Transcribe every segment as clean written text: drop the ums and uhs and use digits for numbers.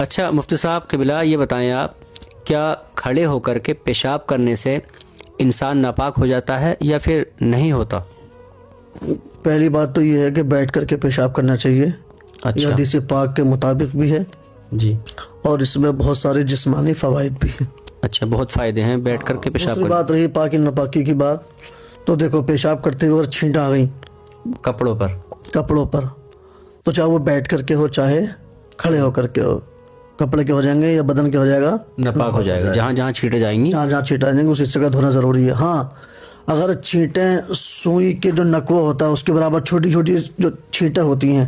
اچھا مفتی صاحب قبلہ، یہ بتائیں آپ، کیا کھڑے ہو کر کے پیشاب کرنے سے انسان ناپاک ہو جاتا ہے یا پھر نہیں ہوتا؟ پہلی بات تو یہ ہے کہ بیٹھ کر کے پیشاب کرنا چاہیے، یہ اچھا حدیث پاک کے مطابق بھی ہے، جی، اور اس میں بہت سارے جسمانی فوائد بھی ہیں۔ اچھا بہت فائدے ہیں بیٹھ کر کے پیشاب دوسری کرنے، بات رہی پاکی ناپاکی کی بات، تو دیکھو پیشاب کرتے ہوئے اگر چھینٹیں آ گئیں کپڑوں پر۔ کپڑوں پر، تو چاہے وہ بیٹھ کر کے ہو چاہے کھڑے ہو کر کے ہو، کپڑے کے ہو جائیں گے یا بدن کے ہو جائے گا، ناپاک ہو جائے گا، جہاں جہاں چھینٹیں جائیں گی۔ جہاں جہاں چھینٹیں آ جائیں گے اس حصے کا دھونا ضروری ہے۔ ہاں اگر چھینٹیں سوئی کے جو نکوہ ہوتا ہے اس کے برابر چھوٹی چھوٹی جو چھینٹیں ہوتی ہیں،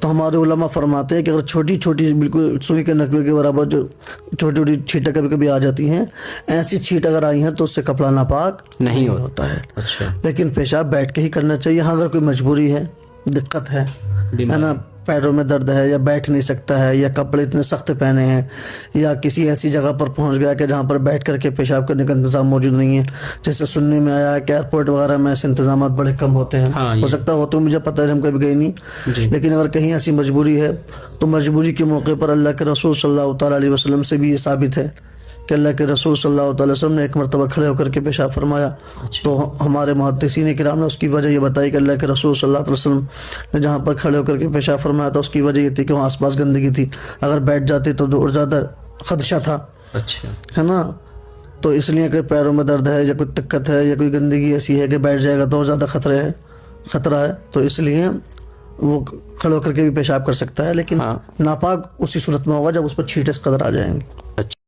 تو ہمارے علماء فرماتے ہیں کہ اگر چھوٹی چھوٹی بالکل سوئی کے نکوے کے برابر جو چھوٹی چھوٹی چھینٹیں کبھی کبھی آ جاتی ہیں، ایسی چھینٹ اگر آئی ہیں تو اس سے کپڑا ناپاک نہیں ہوتا ہے۔ اچھا، لیکن پیشاب بیٹھ کے ہی کرنا چاہیے۔ ہاں اگر کوئی مجبوری ہے، دقت ہے نا، پیروں میں درد ہے یا بیٹھ نہیں سکتا ہے یا کپڑے اتنے سخت پہنے ہیں یا کسی ایسی جگہ پر پہنچ گیا کہ جہاں پر بیٹھ کر کے پیشاب کرنے کا انتظام موجود نہیں ہے، جیسے سننے میں آیا ہے کہ ایئرپورٹ وغیرہ میں ایسے انتظامات بڑے کم ہوتے ہیں، ہو سکتا ہو تو مجھے پتہ ہے، ہم کبھی گئے نہیں، لیکن اگر کہیں ایسی مجبوری ہے تو مجبوری کے موقع پر اللہ کے رسول صلی اللہ تعالیٰ علیہ وسلم سے بھی یہ ثابت ہے کہ اللہ کے رسول صلی اللہ تعالیٰ وسلم نے ایک مرتبہ کھڑے ہو کر کے پیشاب فرمایا، تو ہمارے محدثین کرام نے اس کی وجہ یہ بتائی کہ اللہ کے رسول صلی اللہ علیہ وسلم نے جہاں پر کھڑے ہو کر کے پیشاب فرمایا تھا اس کی وجہ یہ تھی کہ وہاں آس پاس گندگی تھی، اگر بیٹھ جاتے تو اور زیادہ خدشہ تھا، اچھا ہے نا، تو اس لیے کہ پیروں میں درد ہے یا کوئی دقت ہے یا کوئی گندگی ایسی ہے کہ بیٹھ جائے گا تو اور زیادہ خطرہ ہے، تو اس لیے وہ کھڑے ہو کر کے بھی پیشاب کر سکتا ہے، لیکن ناپاک اسی صورت میں ہوگا جب اس پر چھینٹیں اس قدر آ جائیں گی۔ اچھا